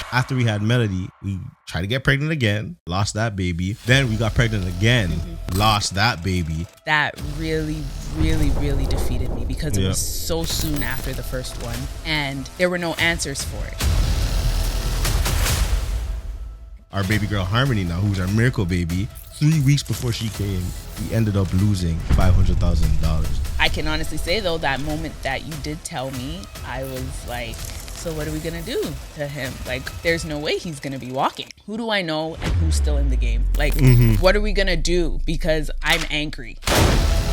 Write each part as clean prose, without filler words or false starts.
After we had Melody, we tried to get pregnant again, lost that baby. Then we got pregnant again, lost that baby. That really, really, really defeated me because it was so soon after the first one and there were no answers for it. Our baby girl Harmony now, who's our miracle baby, 3 weeks before she came, we ended up losing $500,000. I can honestly say though, that moment that you did tell me, I was like, so what are we gonna do to him? Like, there's no way he's gonna be walking. Who do I know and who's still in the game? Like, what are we gonna do? Because I'm angry. I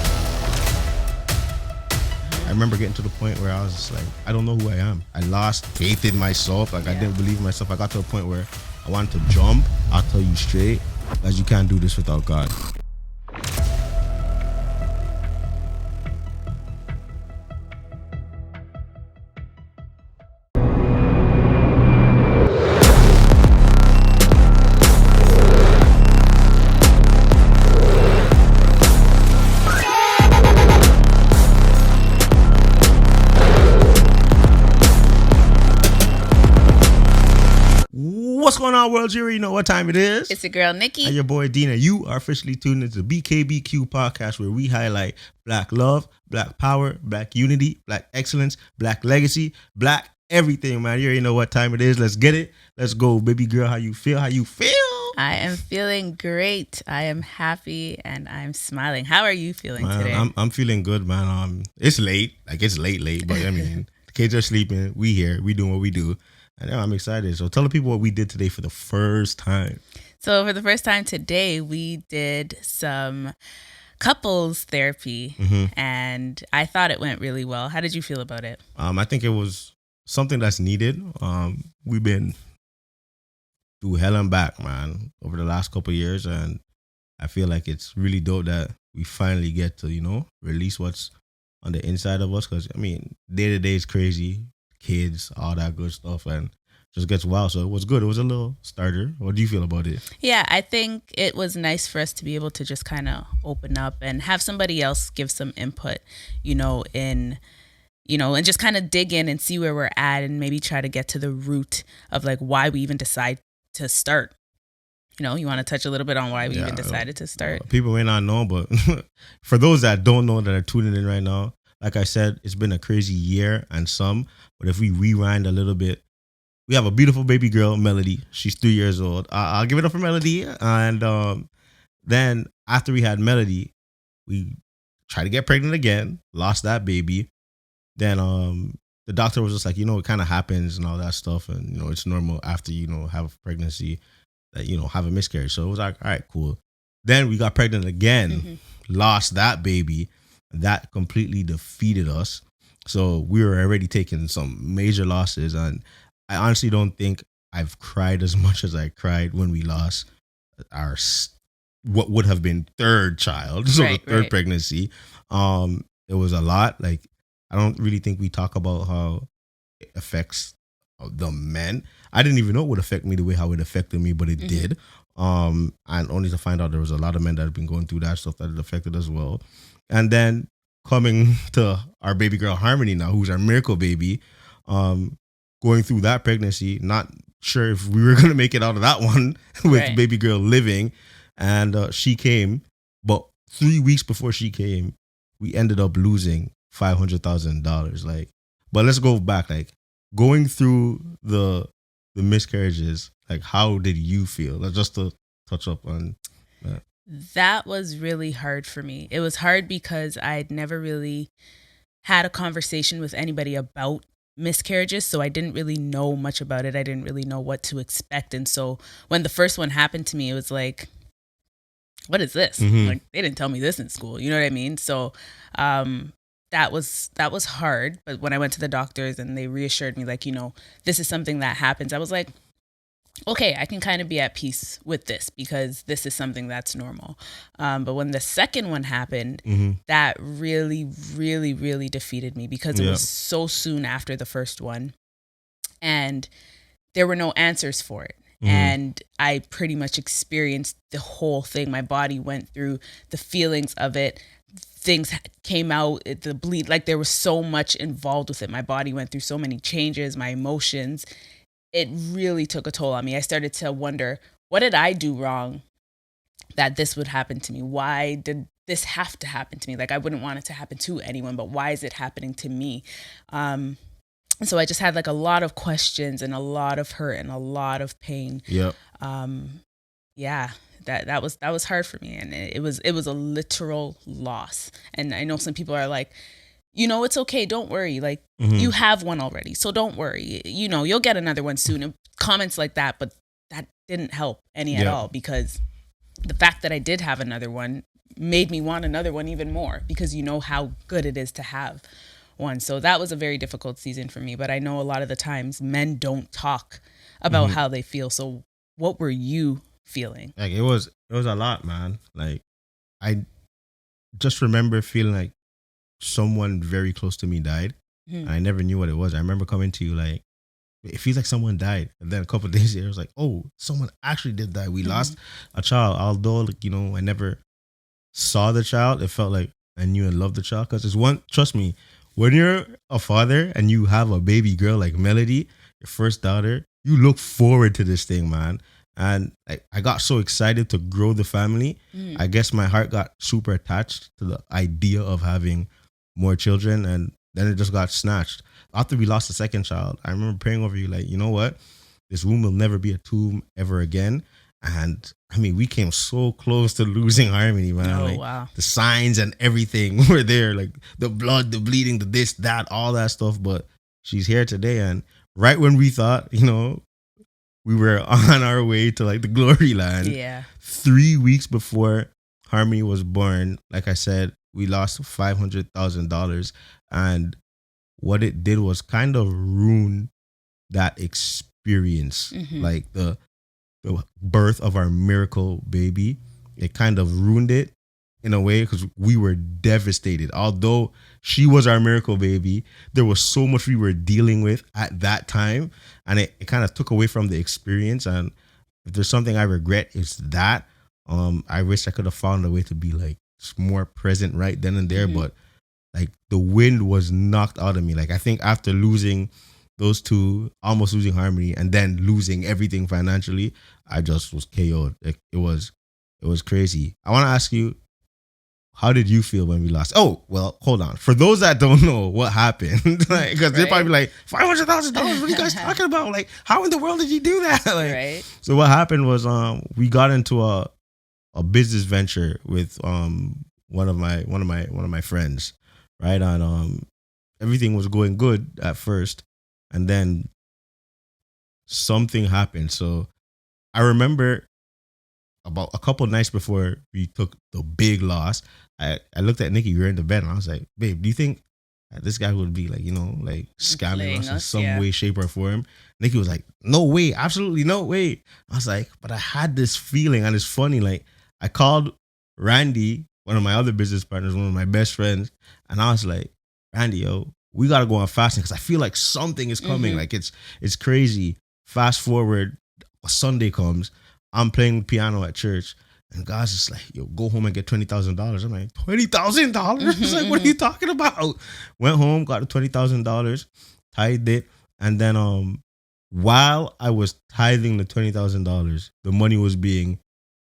remember getting to the point where I was just like, I don't know who I am. I lost faith in myself. Like, I didn't believe in myself. I got to a point where I wanted to jump. I'll tell you straight, guys, you can't do this without God. What's going on, world? You already know what time it is. It's your girl, Nicky. And your boy, Dina. You are officially tuned into the BKBQ podcast, where we highlight Black love, Black power, Black unity, Black excellence, Black legacy, Black everything, man. You already know what time it is. Let's get it. Let's go, baby girl. How you feel? How you feel? I am feeling great. I am happy and I'm smiling. How are you feeling Man, today? I'm feeling good, man. It's late. Like, it's late. But I mean, the kids are sleeping. We here. We doing what we do. And I'm excited. So tell the people what we did today for the first time. So for the first time today, we did some couples therapy and I thought it went really well. How did you feel about it? I think it was something that's needed. We've been through hell and back, man, over the last couple of years. And I feel like it's really dope that we finally get to, release what's on the inside of us. Because, I mean, day to day is crazy. Kids, all that good stuff, and just gets wild. So it was good. It was a little starter. What do you feel about it? Yeah, I think it was nice for us to be able to just kind of open up and have somebody else give some input, and just kind of dig in and see where we're at and maybe try to get to the root of like why we even decide to start. You want to touch a little bit on why we even decided to start? People may not know, but for those that don't know, that are tuning in right now, like I said, it's been a crazy year and some. But if we rewind a little bit, we have a beautiful baby girl, Melody. She's 3 years old. I'll give it up for Melody. And then after we had Melody, we tried to get pregnant again, lost that baby. Then the doctor was just like, it kind of happens and all that stuff. And, it's normal after, have a pregnancy that, have a miscarriage. So it was like, all right, cool. Then we got pregnant again, lost that baby. That completely defeated us. So we were already taking some major losses. And I honestly don't think I've cried as much as I cried when we lost our what would have been third child, so the third pregnancy. It was a lot. Like, I don't really think we talk about how it affects the men. I didn't even know it would affect me the way how it affected me, but it did. And only to find out there was a lot of men that have been going through that stuff that it affected as well. And then coming to our baby girl Harmony now, who's our miracle baby, going through that pregnancy, not sure if we were going to make it out of that one with baby girl living. And she came, but 3 weeks before she came, we ended up losing $500,000. Like, but let's go back, like going through the miscarriages, like how did you feel? Like, just to touch up on that. That was really hard for me. It was hard because I'd never really had a conversation with anybody about miscarriages, so I didn't really know much about it. I didn't really know what to expect. And so when the first one happened to me, it was like, what is this? Like, they didn't tell me this in school. You know what I mean? So that was hard. But when I went to the doctors and they reassured me, like, this is something that happens, I was like, okay, I can kind of be at peace with this because this is something that's normal. But when the second one happened, that really, really, really defeated me because it was so soon after the first one and there were no answers for it. And I pretty much experienced the whole thing. My body went through the feelings of it. Things came out, the bleed, like there was so much involved with it. My body went through so many changes, my emotions. it really took a toll on me. I started to wonder, what did I do wrong that this would happen to me? Why did this have to happen to me? Like, I wouldn't want it to happen to anyone, but why is it happening to me? And so I just had like a lot of questions and a lot of hurt and a lot of pain. Yep. Yeah, that was hard for me, and it was a literal loss. And I know some people are like, it's okay, don't worry. Like, you have one already, so don't worry. You'll get another one soon. And comments like that, but that didn't help any at all, because the fact that I did have another one made me want another one even more, because you know how good it is to have one. So that was a very difficult season for me. But I know a lot of the times men don't talk about how they feel. So what were you feeling? Like, it was a lot, man. Like, I just remember feeling like someone very close to me died. And I never knew what it was. I remember coming to you like, it feels like someone died. And then a couple of days later, I was like, oh, someone actually did die. We lost a child. Although, like, I never saw the child, it felt like I knew and loved the child. Because it's one, trust me, when you're a father and you have a baby girl like Melody, your first daughter, you look forward to this thing, man. And I got so excited to grow the family. I guess my heart got super attached to the idea of having more children. And then it just got snatched. After we lost the second child, I remember praying over you like, you know what? This womb will never be a tomb ever again. And I mean, we came so close to losing Harmony, man. Oh, like, wow. The signs and everything were there. Like the blood, the bleeding, the this, that, all that stuff. But she's here today. And right when we thought, we were on our way to like the glory land. Yeah. 3 weeks before Harmony was born, like I said, we lost $500,000. And what it did was kind of ruin that experience. Like the birth of our miracle baby. It kind of ruined it in a way, because we were devastated. Although she was our miracle baby, there was so much we were dealing with at that time, and it kind of took away from the experience. And if there's something I regret, it's that. I wish I could have found a way to be like more present right then and there, but like the wind was knocked out of me. Like, I think after losing those two, almost losing Harmony, and then losing everything financially, I just was KO'd. It was crazy. I want to ask you, how did you feel when we lost? Oh, well, hold on. For those that don't know what happened, like, because they're probably like, $500,000. What are you guys talking about? Like, how in the world did you do that? Like, Right. So what happened was, we got into a business venture with one of my friends, right? And everything was going good at first, and then something happened. So I remember about a couple nights before we took the big loss, I looked at Nicky. We were in the bed, and I was like, babe, do you think this guy would be like, like scamming us in some way, shape, or form? Nicky was like, no way, absolutely no way. I was like, but I had this feeling. And it's funny, like, I called Randy, one of my other business partners, one of my best friends, and I was like, Randy, yo, we gotta go on fasting, because I feel like something is coming. Like, it's crazy. Fast forward, Sunday comes, I'm playing piano at church, and God's just like, yo, go home and get $20,000. I'm like, $20,000? Like, what are you talking about? Went home, got the $20,000, tithed it, and then while I was tithing the $20,000, the money was being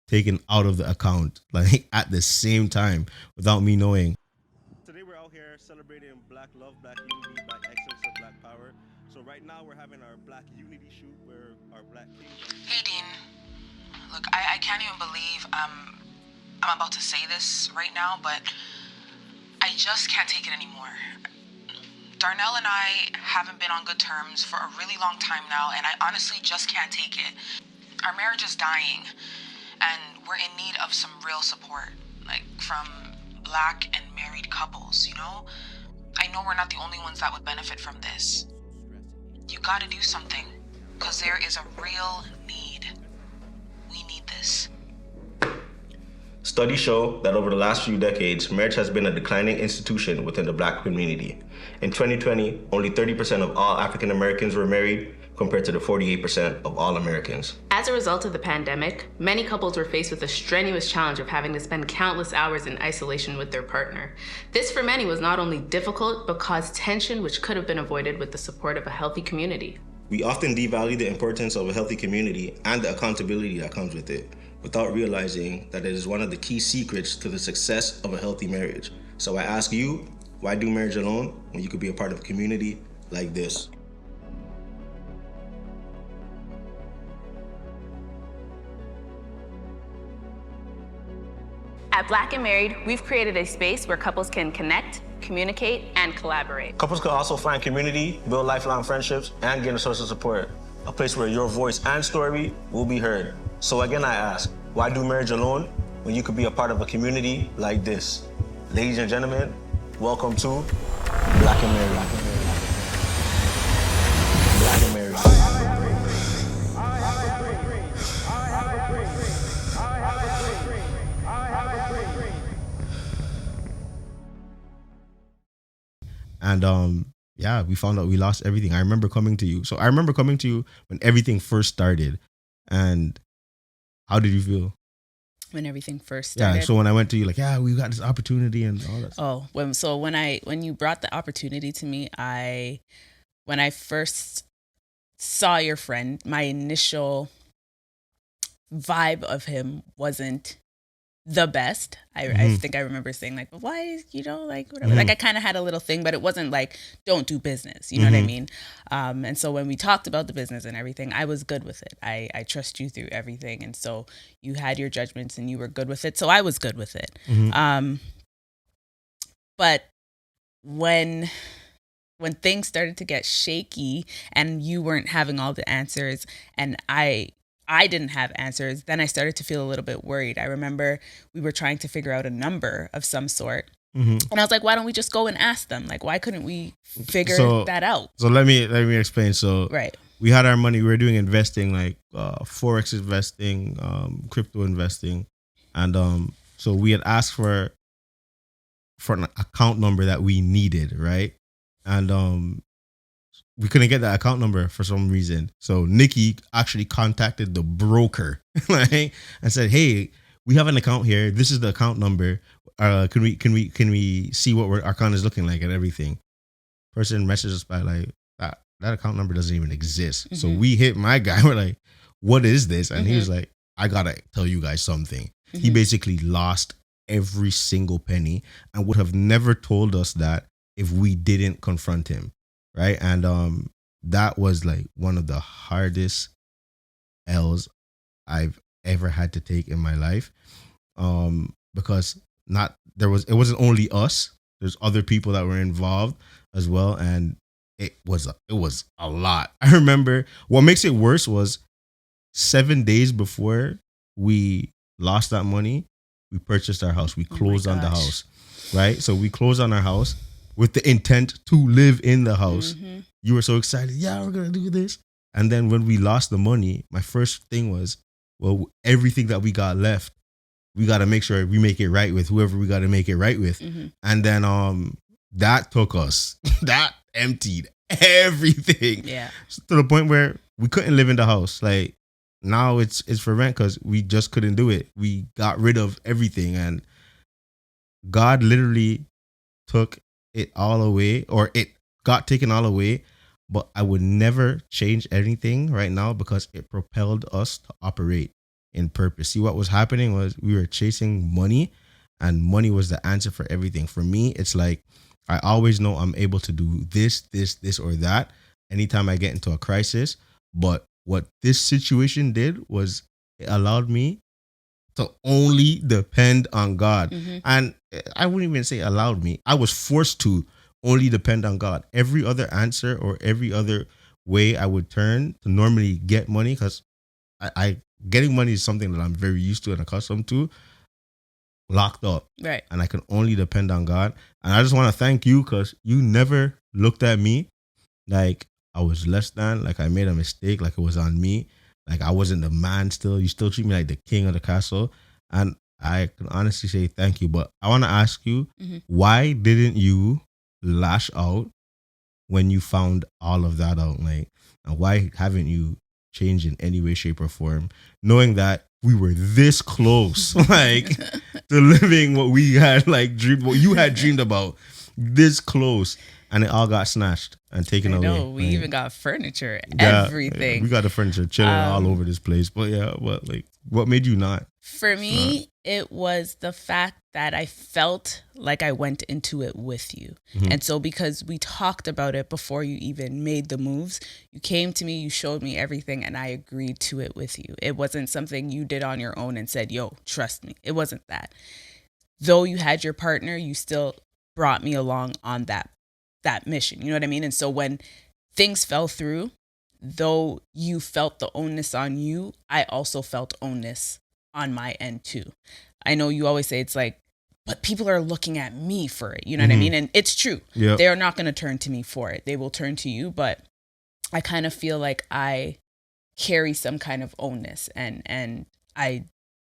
taken out of the account, like at the same time, without me knowing. Today we're out here celebrating Black love, Black unity, Black excellence, and Black power. So right now we're having our Black unity shoot where our Black kings. Hey Dean, look, I can't even believe I'm about to say this right now, but I just can't take it anymore. Darnell and I haven't been on good terms for a really long time now, and I honestly just can't take it. Our marriage is dying, and we're in need of some real support, like from Black and married couples, I know we're not the only ones that would benefit from this. You gotta do something, because there is a real need. We need this. Studies show that over the last few decades, marriage has been a declining institution within the Black community. In 2020, only 30% of all African Americans were married, compared to the 48% of all Americans. As a result of the pandemic, many couples were faced with the strenuous challenge of having to spend countless hours in isolation with their partner. This for many was not only difficult, but caused tension which could have been avoided with the support of a healthy community. We often devalue the importance of a healthy community and the accountability that comes with it, without realizing that it is one of the key secrets to the success of a healthy marriage. So I ask you, why do marriage alone when you could be a part of a community like this? At Black and Married, we've created a space where couples can connect, communicate, and collaborate. Couples can also find community, build lifelong friendships, and gain a source of support. A place where your voice and story will be heard. So again, I ask, why do marriage alone when you could be a part of a community like this? Ladies and gentlemen, welcome to Black and Married. Black and Married. And yeah, we found out we lost everything. I remember coming to you. So I remember coming to you when everything first started. And how did you feel? When everything first started? Yeah, so when I went to you, like, yeah, we got this opportunity and all that stuff. Oh, when you brought the opportunity to me, when I first saw your friend, my initial vibe of him wasn't the best. I think I remember saying like, but why, like whatever. Like I kind of had a little thing, but it wasn't like, don't do business. You know what I mean? And so when we talked about the business and everything, I was good with it. I trust you through everything. And so you had your judgments and you were good with it. So I was good with it. But when things started to get shaky and you weren't having all the answers and I didn't have answers, then I started to feel a little bit worried. I remember we were trying to figure out a number of some sort. And I was like, why don't we just go and ask them? Like, why couldn't we figure that out? So let me explain. So right. We had our money. We were doing investing, like Forex investing, crypto investing. And so we had asked for an account number that we needed, right? And we couldn't get that account number for some reason. So Nicky actually contacted the broker and said, hey, we have an account here. This is the account number. Can we see what our account is looking like and everything? Person messaged us by like, that account number doesn't even exist. So we hit my guy. We're like, what is this? And he was like, I got to tell you guys something. He basically lost every single penny and would have never told us that if we didn't confront him. Right. And that was like one of the hardest L's I've ever had to take in my life. Because it wasn't only us. There's other people that were involved as well. And it was a lot. I remember what makes it worse was 7 days before we lost that money, we purchased our house. We closed on the house. Right. So we closed on our house with the intent to live in the house. You were so excited. Yeah, we're going to do this. And then when we lost the money, my first thing was, well, everything that we got left, we got to make sure we make it right with whoever we got to make it right with. And then that took us, that emptied everything. Yeah. To the point where we couldn't live in the house. Like now it's for rent because we just couldn't do it. We got rid of everything. And God literally took it all away, or it got taken all away, but I would never change anything right now because it propelled us to operate in purpose. See, what was happening was we were chasing money, and money was the answer for everything. For me, it's like I always know I'm able to do this, or that anytime I get into a crisis. But what this situation did was it allowed me to only depend on God. And I wouldn't even say allowed me. I was forced to only depend on God. Every other answer or every other way I would turn to normally get money, because I getting money is something that I'm very used to and accustomed to, locked up. Right. And I can only depend on God. And I just want to thank you because you never looked at me like I was less than, like I made a mistake, like it was on me. Like I wasn't the man still. You still treat me like the king of the castle. And I can honestly say thank you. But I want to ask you, why didn't you lash out when you found all of that out? Like, and why haven't you changed in any way, shape, or form, knowing that we were this close, like to living what we had like dreamed, what you had dreamed about? this close, and it all got snatched and taken I away. know. We Like, even got furniture, yeah, everything. we got the furniture chilling all over this place. But yeah, what made you not? For me, it was the fact that I felt like I went into it with you. Mm-hmm. And so because we talked about it before you even made the moves, you came to me, you showed me everything, and I agreed to it with you. It wasn't something you did on your own and said, yo, trust me. It wasn't that. Though you had your partner, you still brought me along on that mission. You know what I mean? And so when things fell through, though you felt the onus on you, I also felt onus on my end too. I know you always say it's like, but people are looking at me for it. You know what I mean? And it's true. Yep. They're not going to turn to me for it. They will turn to you. But I kind of feel like I carry some kind of onus, and I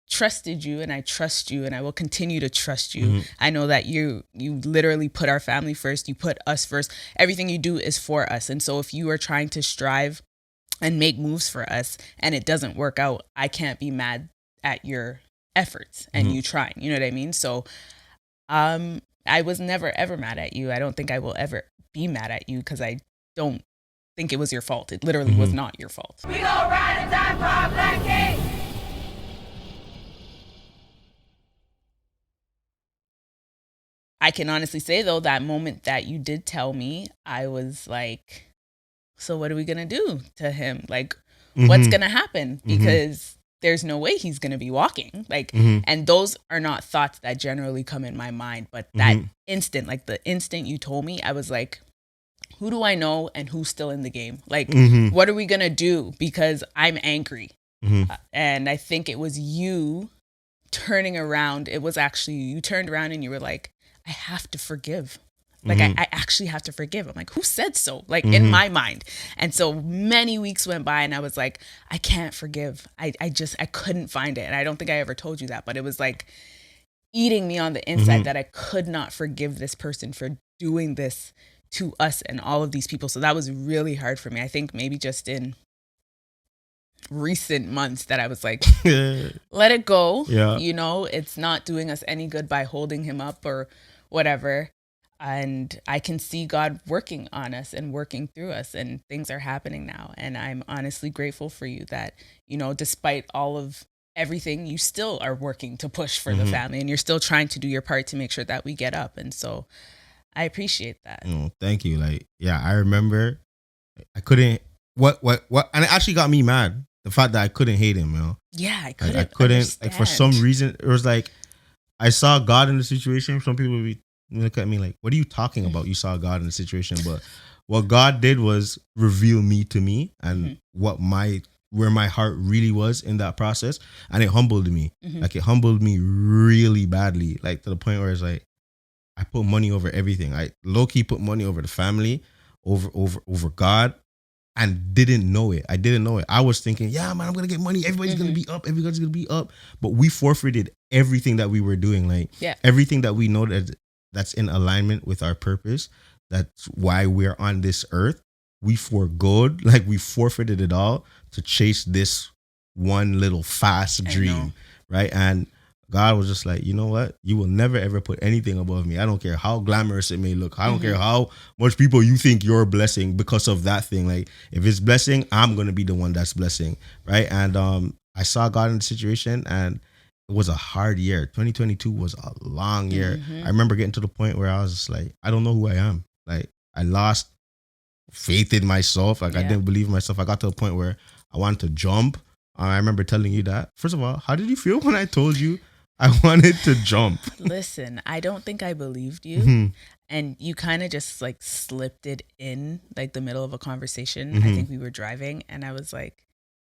trusted you, and I trust you, and I will continue to trust you. I know that you literally put our family first. You put us first. Everything you do is for us. And so if you are trying to strive and make moves for us and it doesn't work out, I can't be mad at your efforts and you trying. You know what I mean? So I was never ever mad at you. I don't think I will ever be mad at you, because I don't think it was your fault. It literally was not your fault. We gon' ride and die for our black king. I can honestly say, though, that moment that you did tell me, I was like, so what are we going to do to him? Like, what's going to happen? Because there's no way he's going to be walking. Like, and those are not thoughts that generally come in my mind. But that instant, like the instant you told me, I was like, who do I know and who's still in the game? Like, what are we going to do? Because I'm angry. And I think it was you turning around. It was actually, you turned around and you were like, I have to forgive. Like, I actually have to forgive. I'm like, who said so? Like, in my mind. And so many weeks went by and I was like, I can't forgive. I couldn't find it. And I don't think I ever told you that, but it was like eating me on the inside that I could not forgive this person for doing this to us and all of these people. So that was really hard for me. I think maybe just in recent months that I was like, let it go. Yeah. You know, it's not doing us any good by holding him up or whatever. And I can see God working on us and working through us, and things are happening now. And I'm honestly grateful for you that, you know, despite all of everything, you still are working to push for the family, and you're still trying to do your part to make sure that we get up. And so I appreciate that. Oh, thank you. Like, yeah, I remember I couldn't, what, and it actually got me mad. The fact that I couldn't hate him, you know? Yeah, I Like, couldn't. I couldn't, understand. like, for some reason, it was like, I saw God in the situation. Some people would look at me like, what are you talking about? You saw God in the situation. But what God did was reveal me to me and where my heart really was in that process. And it humbled me. Like, it humbled me really badly. Like, to the point where it's like, I put money over everything. I low-key put money over the family, over God, and didn't know it. I didn't know it. I was thinking, yeah, man, I'm going to get money. Everybody's going to be up. Everybody's going to be up. But we forfeited everything that we were doing. Like, everything that we know that's in alignment with our purpose. That's why we're on this earth. We forgoed, like, we forfeited it all to chase this one little fast dream, right? And God was just like, you know what? You will never, ever put anything above me. I don't care how glamorous it may look. I don't care how much people you think you're blessing because of that thing. Like, if it's blessing, I'm going to be the one that's blessing, right? And I saw God in the situation, and it was a hard year. 2022 was a long year. I remember getting to the point where I was just like, I don't know who I am. Like, I lost faith in myself. Like, I didn't believe in myself. I got to a point where I wanted to jump. I remember telling you that. First of all, how did you feel when I told you I wanted to jump? Listen, I don't think I believed you. And you kind of just like slipped it in like the middle of a conversation. I think we were driving and I was like,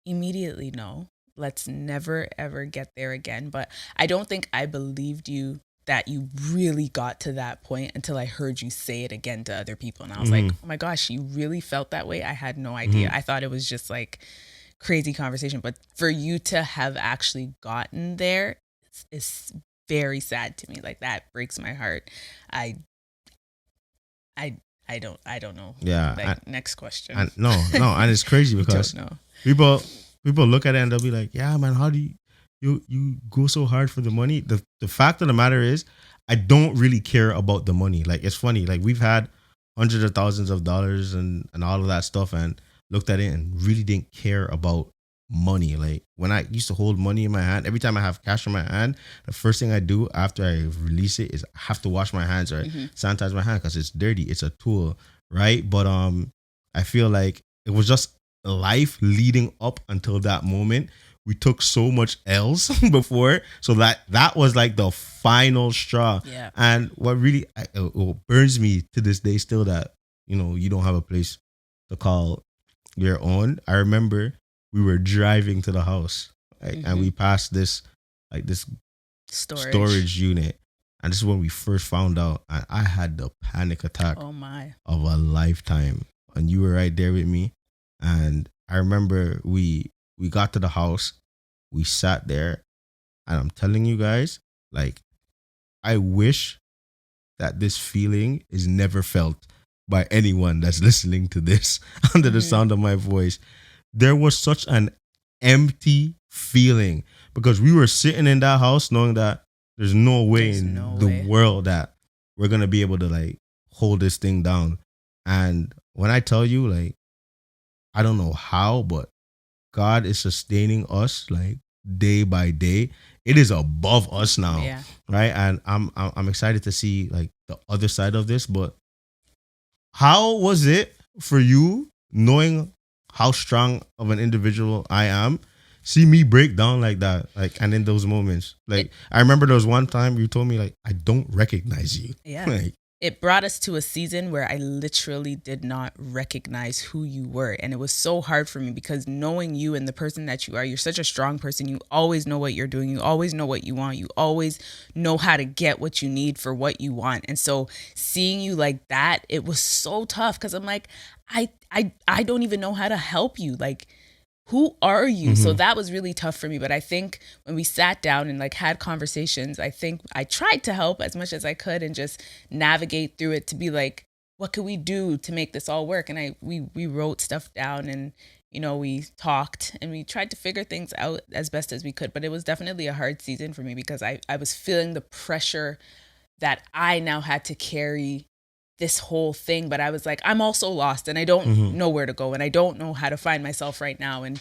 immediately, no, let's never, ever get there again. But I don't think I believed you that you really got to that point until I heard you say it again to other people. And I was like, oh my gosh, you really felt that way? I had no idea. I thought it was just like crazy conversation. But for you to have actually gotten there is very sad to me. Like, that breaks my heart. I don't know. Yeah. Like, next question. No, and it's crazy because people look at it and they'll be like, yeah, man, how do you go so hard for the money? The fact of the matter is, I don't really care about the money. Like, it's funny. Like, we've had hundreds of thousands of dollars and all of that stuff, and looked at it and really didn't care about money. Like, when I used to hold money in my hand, every time I have cash in my hand, the first thing I do after I release it is I have to wash my hands or sanitize my hand because it's dirty. It's a tool, right? But I feel like it was just life leading up until that moment. We took so much else before, so that was like the final straw. Yeah. And what really burns me to this day still, that you don't have a place to call your own. I remember we were driving to the house, right, and we passed this storage unit, and this is when we first found out, and I had the panic attack Oh my. of a lifetime, and you were right there with me. And I remember we got to the house, we sat there, and I'm telling you guys, like, I wish that this feeling is never felt by anyone that's listening to this under the sound of my voice. There was such an empty feeling because we were sitting in that house knowing that there's no way in the world that we're going to be able to like hold this thing down. And when I tell you, like, I don't know how, but God is sustaining us like day by day. It is above us now, right? And I'm excited to see like the other side of this. But how was it for you knowing how strong of an individual I am? See me break down like that, like, and in those moments, like, I remember there was one time you told me like, I don't recognize you. Yeah. Like, it brought us to a season where I literally did not recognize who you were. And it was so hard for me because knowing you and the person that you are, you're such a strong person. You always know what you're doing. You always know what you want. You always know how to get what you need for what you want. And so seeing you like that, it was so tough because I'm like, I don't even know how to help you. Like, who are you? So that was really tough for me. But I think when we sat down and like had conversations, I think I tried to help as much as I could and just navigate through it to be like, what could we do to make this all work? And we wrote stuff down and, we talked and we tried to figure things out as best as we could. But it was definitely a hard season for me because I was feeling the pressure that I now had to carry this whole thing, but I was like, I'm also lost and I don't know where to go and I don't know how to find myself right now. And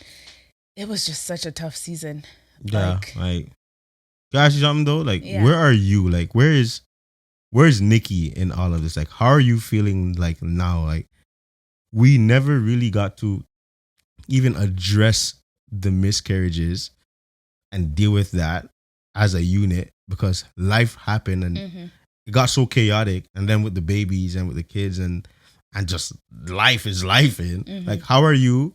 it was just such a tough season. Yeah, like, guys, something though, like, where are you? Like, where's Nicky in all of this? Like, how are you feeling like now? Like, we never really got to even address the miscarriages and deal with that as a unit because life happened and it got so chaotic, and then with the babies and with the kids and just life is life in. Like, how are you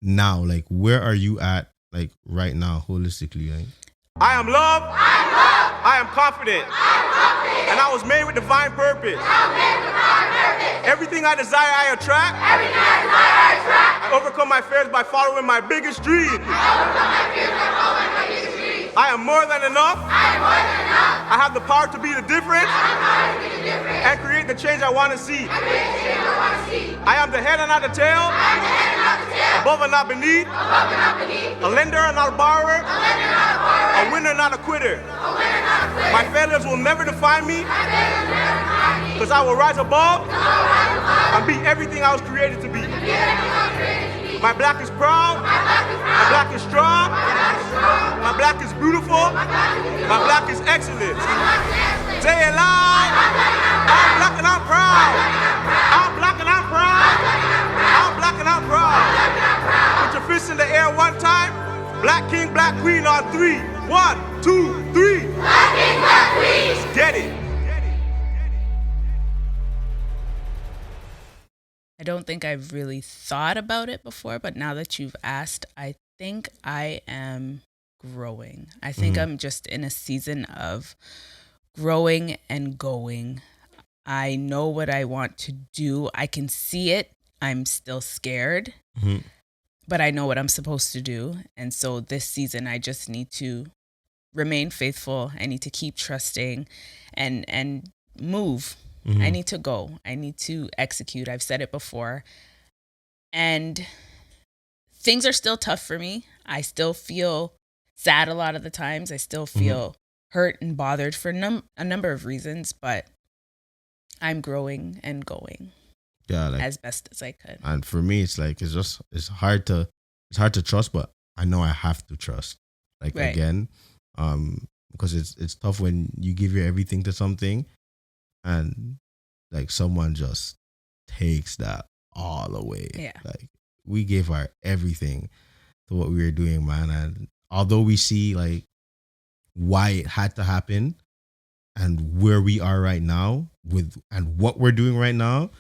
now? Like, where are you at, like, right now, holistically? Like, I am love. I am confident. And I was made with divine purpose. Everything I desire, I attract. I overcome my fears by following my biggest dream. I am more than enough. I have the power to be the difference and create the change I want to see. I am the head and not the tail, above and not beneath, a lender and not a borrower, a winner not a quitter. My failures will never define me because I will rise above and be everything I was created to be. My black is proud, my black is strong, my black is beautiful, my black is excellent. Say it loud, I'm black and I'm proud. I'm black and I'm proud. I'm black and I'm proud. Put your fists in the air one time. Black king, black queen on 3. 1, 2, 3. Black king, black queen. Let's get it. I don't think I've really thought about it before, but now that you've asked, I think I am growing. I think I'm just in a season of growing and going. I know what I want to do. I can see it. I'm still scared, but I know what I'm supposed to do. And so this season, I just need to remain faithful. I need to keep trusting and move. I need to go. I need to execute. I've said it before. And things are still tough for me. I still feel sad a lot of the times. I still feel hurt and bothered for a number of reasons, but I'm growing and going as best as I could. And for me, it's like it's hard to trust, but I know I have to trust. Like Right. again, because it's tough when you give your everything to something, and like someone just takes that all away. Yeah. Like we gave our everything to what we were doing, man. And although we see like why it had to happen and where we are right now and what we're doing right now,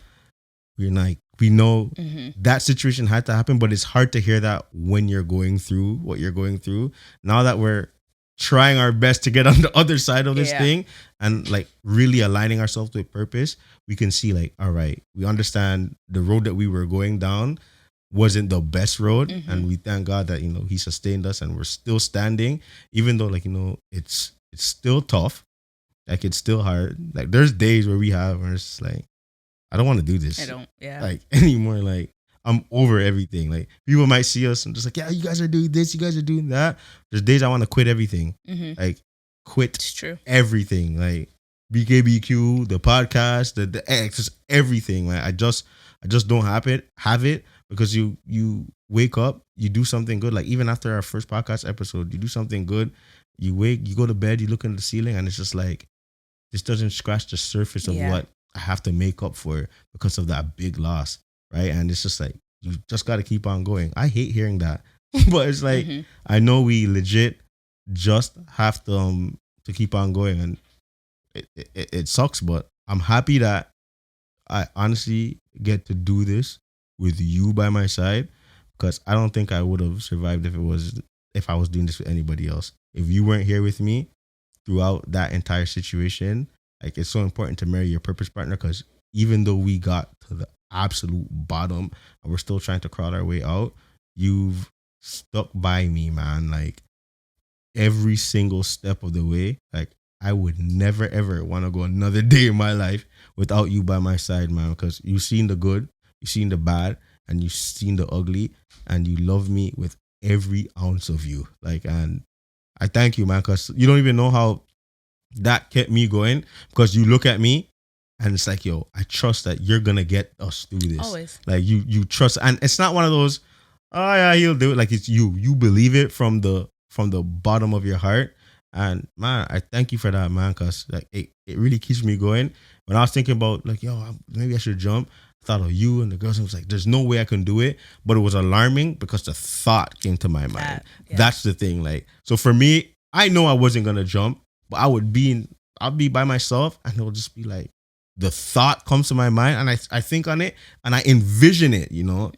we're like, we know that situation had to happen, but it's hard to hear that when you're going through what you're going through. Now that we're trying our best to get on the other side of this thing and like really aligning ourselves with purpose, we can see like, all right, we understand the road that we were going down wasn't the best road. And we thank God that, he sustained us and we're still standing, even though like, it's still tough. Like it's still hard. Like there's days where we're just like, I don't want to do this. I don't, like anymore. Like I'm over everything. Like people might see us and just like, yeah, you guys are doing this, you guys are doing that. There's days I want to quit everything. Like quit It's true. everything. Like BKBQ, the podcast, the X, just everything. Like I just don't have it because you wake up, you do something good. Like even after our first podcast episode, you do something good. You go to bed, you look in the ceiling, and it's just like this doesn't scratch the surface of what I have to make up for because of that big loss, right? And it's just like you just got to keep on going. I hate hearing that, but it's like I know we legit just have to keep on going, and it sucks, but I'm happy that I honestly get to do this with you by my side, because I don't think I would have survived if I was doing this with anybody else. If you weren't here with me throughout that entire situation, like it's so important to marry your purpose partner, because even though we got to the absolute bottom and we're still trying to crawl our way out, you've stuck by me, man. Like every single step of the way. Like I would never ever want to go another day in my life without you by my side, man, because you've seen the good, you've seen the bad, and you've seen the ugly, and you love me with every ounce of you. Like, and I thank you, man, because you don't even know how that kept me going, because you look at me and it's like, yo, I trust that you're gonna get us through this. Always. Like you trust, and it's not one of those, oh yeah, he'll do it. Like it's you believe it from the bottom of your heart. And man, I thank you for that, man, because like it really keeps me going. When I was thinking about like, yo, maybe I should jump, I thought of you and the girls, and was like, there's no way I can do it. But it was alarming because the thought came to my mind. That's the thing. Like, so for me, I know I wasn't gonna jump, but I'll be by myself, and it'll just be like the thought comes to my mind, and I think on it and I envision it,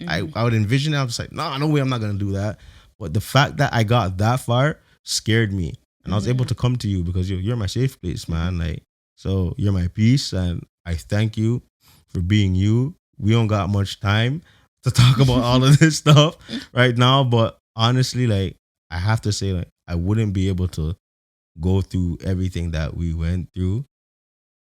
I would envision it. I was like, no way, I'm not gonna do that. But the fact that I got that far scared me, and I was able to come to you because you're my safe place, man. Like, so you're my peace, and I thank you for being you. We don't got much time to talk about all of this stuff right now, but honestly, like I have to say, like I wouldn't be able to go through everything that we went through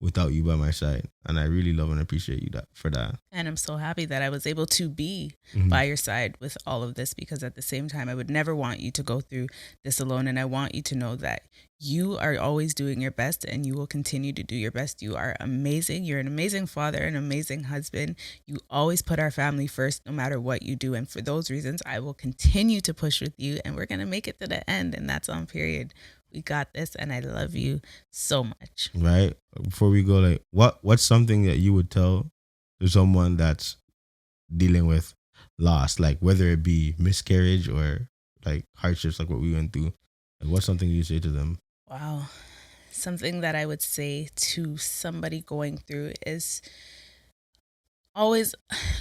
without you by my side. And I really love and appreciate you for that. And I'm so happy that I was able to be by your side with all of this, because at the same time, I would never want you to go through this alone. And I want you to know that you are always doing your best, and you will continue to do your best. You are amazing. You're an amazing father, an amazing husband. You always put our family first, no matter what you do. And for those reasons, I will continue to push with you, and we're going to make it to the end. And that's on period. We got this, and I love you so much. Right. Before we go, like what's something that you would tell to someone that's dealing with loss, like whether it be miscarriage or like hardships, like what we went through? Like, what's something you say to them? Wow. Something that I would say to somebody going through is always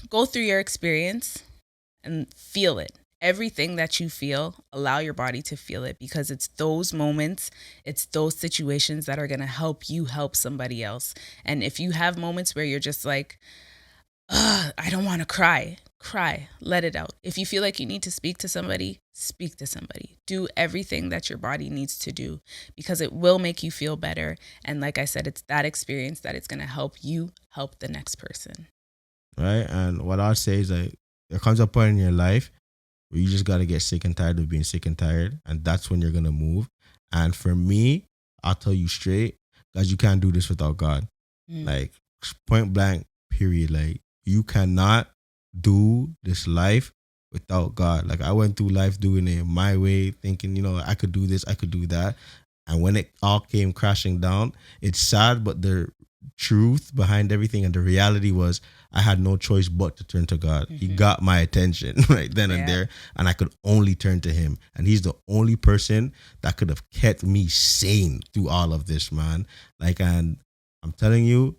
go through your experience and feel it. Everything that you feel, allow your body to feel it, because it's those moments, it's those situations that are going to help you help somebody else. And if you have moments where you're just like, I don't want to cry, let it out. If you feel like you need to speak to somebody, speak to somebody. Do everything that your body needs to do, because it will make you feel better. And like I said, it's that experience that it's going to help you help the next person. Right. And what I'll say is like, there comes a point in your life where you just got to get sick and tired of being sick and tired. And that's when you're going to move. And for me, I'll tell you straight, guys, you can't do this without God. Like, point blank, period. Like, you cannot do this life without God. Like, I went through life doing it my way, thinking, you know, I could do this, I could do that. And when it all came crashing down, it's sad, but the truth behind everything and the reality was I had no choice but to turn to God. He got my attention right then and there, and I could only turn to him. And he's the only person that could have kept me sane through all of this, man. Like, and I'm telling you,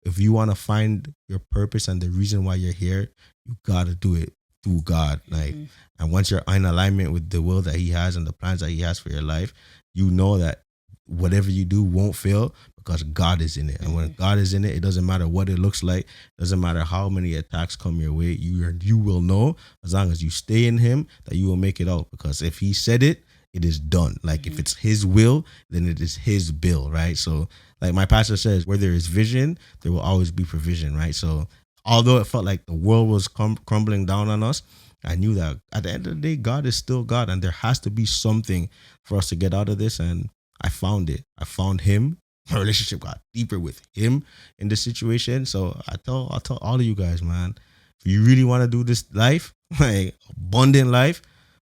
if you want to find your purpose and the reason why you're here, you got to do it through God. Like, and once you're in alignment with the will that he has and the plans that he has for your life, you know that whatever you do won't fail because God is in it. And when God is in it, it doesn't matter what it looks like. It doesn't matter how many attacks come your way. You will know, as long as you stay in him, that you will make it out. Because if he said it, it is done. Like, if it's his will, then it is his bill, right? So, like my pastor says, where there is vision, there will always be provision, right? So, although it felt like the world was crumbling down on us, I knew that at the end of the day, God is still God, and there has to be something for us to get out of this. And I found it. I found him. My relationship got deeper with him in this situation. So I'll tell all of you guys, man, if you really want to do this life, like abundant life,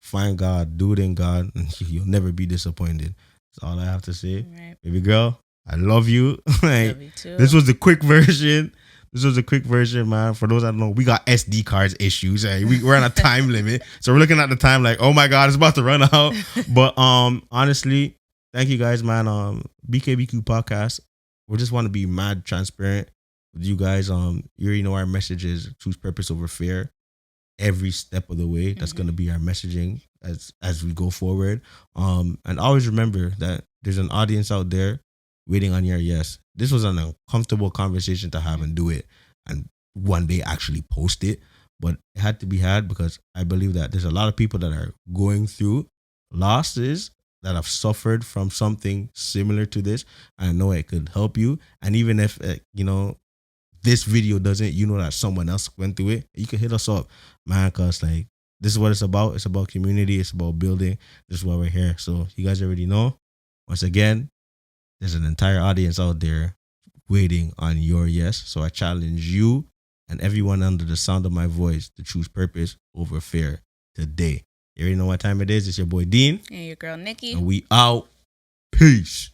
find God, do it in God, and you'll never be disappointed. That's all I have to say. Right. Baby girl, I love you. Like, love you too. This was the quick version. Man. For those that don't know, we got SD cards issues. We're on a time limit. So we're looking at the time like, oh my God, it's about to run out. But honestly, thank you guys, man. BKBQ podcast. We just want to be mad transparent with you guys. You already know our message is choose purpose over fear. Every step of the way, that's going to be our messaging as we go forward. And always remember that there's an audience out there waiting on your yes. This was an uncomfortable conversation to have and do it and one day actually post it. But it had to be had because I believe that there's a lot of people that are going through losses that have suffered from something similar to this. I know it could help you. And even if, this video doesn't, you know that someone else went through it, you can hit us up, man, because like, this is what it's about. It's about community. It's about building. This is why we're here. So you guys already know. Once again, there's an entire audience out there waiting on your yes. So I challenge you and everyone under the sound of my voice to choose purpose over fear today. You already know what time it is. It's your boy Dean. And your girl Nicky. And we out. Peace.